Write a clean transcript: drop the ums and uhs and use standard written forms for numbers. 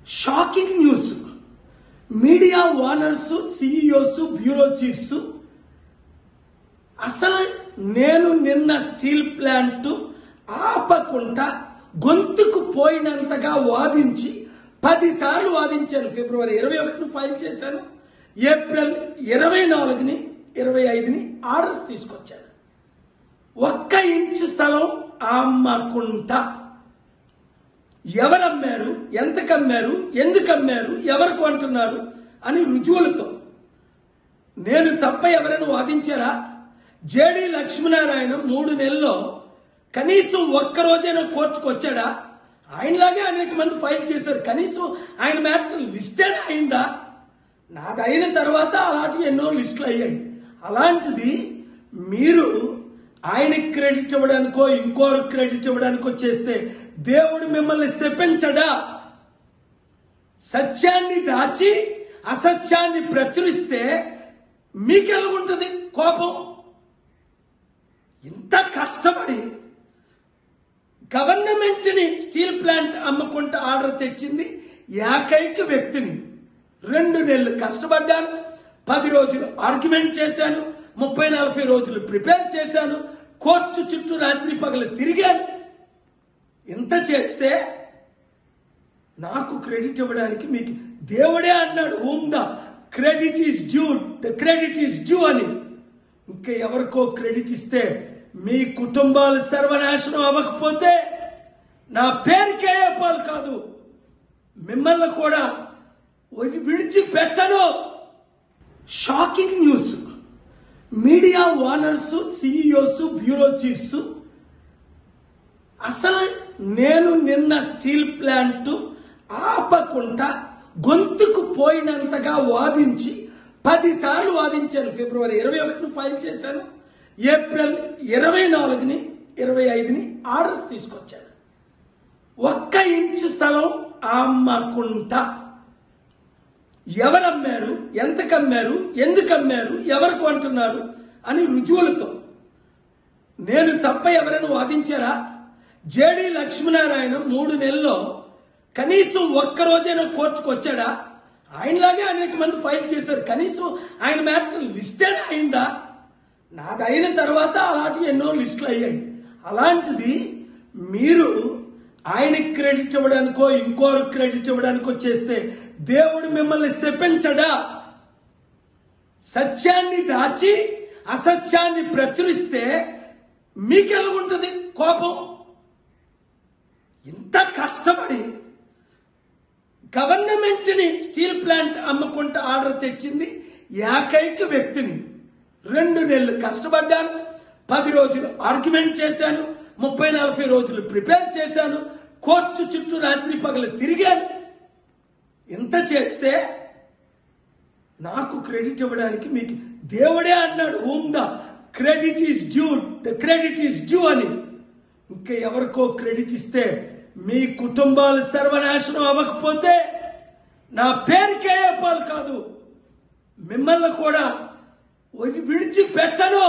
Shocking news. Media owners, CEOs, bureau chiefs అసలు నేను నిన్న స్టీల్ ప్లాంట్ ఆపకుండా గొంతుకు పోయినంతగా వాదించి 10 సార్లు వాదించాను. ఫిబ్రవరి 21ని ఫైల్ చేశాను. ఏప్రిల్ 24ని 25ని ఆర్డర్స్ తీసుకొచ్చాను. 1 ఇంచు స్థలం అమ్మకుంటా ఎవరమ్మారు, ఎంతకమ్మారు, ఎందుకమ్మారు, ఎవరు కొంటున్నారు అని రుజువులతో. నేను తప్ప ఎవరైనా వాదించారా? జేడి లక్ష్మీనారాయణ 3 నెలల్లో కనీసం ఒక్కరోజైనా కోర్టుకు వచ్చాడా? ఆయనలాగే అనేక మంది ఫైల్ చేశారు. కనీసం ఆయన మ్యాటర్ లిస్టే అయిందా? నాది అయిన తర్వాత అలాంటి ఎన్నో లిస్టులు అయ్యాయి. అలాంటిది మీరు ఆయనకి క్రెడిట్ ఇవ్వడానికో ఇంకోరు క్రెడిట్ ఇవ్వడానికో చేస్తే దేవుడు మిమ్మల్ని శపించడా? సత్యాన్ని దాచి అసత్యాన్ని ప్రచురిస్తే మీకెలా ఉంటుంది కోపం? ఇంత కష్టపడి గవర్నమెంట్ ని స్టీల్ ప్లాంట్ అమ్మకుంటా ఆర్డర్ తెచ్చింది ఏకైక వ్యక్తిని. 2 నెలలు కష్టపడ్డాను, 10 రోజులు ఆర్గ్యుమెంట్ చేశాను, 30-40 రోజులు ప్రిపేర్ చేశాను, కోర్టు చుట్టూ రాత్రి పగలు తిరిగాను. ఇంత చేస్తే నాకు క్రెడిట్ ఇవ్వడానికి మీకు దేవుడే అన్నాడు, whom the credit is due, the credit is due అని. ఇంకా ఎవరికో క్రెడిట్ ఇస్తే మీ కుటుంబాలు సర్వనాశనం అవ్వకపోతే నా పేరు కేఏపాల్ కాదు, మిమ్మల్ని కూడా విడిచిపెట్టను. Shocking news. Media owners, CEOs, bureau chiefs అసలు నేను నిన్న స్టీల్ ప్లాంట్ ఆపకుండా గొంతుకు పోయినంతగా వాదించి 10 సార్లు వాదించాను. ఫిబ్రవరి 21ని ఫైల్ చేశాను. ఏప్రిల్ 24ని 25ని ఆర్డర్స్ తీసుకొచ్చాను. 1 ఇంచు స్థలం అమ్మకుంటా ఎవరమ్మారు, ఎంతకమ్మారు, ఎందుకమ్మారు, ఎవరు కొంటున్నారు అని రుజువులతో. నేను తప్ప ఎవరైనా వాదించారా? జేడి లక్ష్మీనారాయణ 3 నెలల్లో కనీసం ఒక్కరోజైనా కోర్టుకు వచ్చాడా? ఆయనలాగే అనేక మంది ఫైల్ చేశారు. కనీసం ఆయన మ్యాటర్ లిస్టే అయిందా? నాది అయిన తర్వాత అలాంటి ఎన్నో లిస్టులు అయ్యాయి. అలాంటిది మీరు ఆయనకి క్రెడిట్ ఇవ్వడానికో ఇంకోరు క్రెడిట్ ఇవ్వడానికో చేస్తే దేవుడు మిమ్మల్ని శపించడా? సత్యాన్ని దాచి అసత్యాన్ని ప్రచురిస్తే మీకెలా ఉంటుంది కోపం? ఇంత కష్టపడి గవర్నమెంట్ ని స్టీల్ ప్లాంట్ అమ్మకుంటా ఆర్డర్ తెచ్చింది ఏకైక వ్యక్తిని. 2 నెలలు కష్టపడ్డాను, 10 రోజులు ఆర్గ్యుమెంట్ చేశాను, 30-40 రోజులు ప్రిపేర్ చేశాను, కోర్టు చుట్టూ రాత్రి పగలు తిరిగాను. ఇంత చేస్తే నాకు క్రెడిట్ ఇవ్వడానికి మీకు దేవుడే అన్నాడు, whom the credit is due, the credit is due అని. ఇంకా ఎవరికో క్రెడిట్ ఇస్తే మీ కుటుంబాలు సర్వనాశనం అవ్వకపోతే నా పేరు కేఏపాల్ కాదు, మిమ్మల్ని కూడా విడిచిపెట్టను.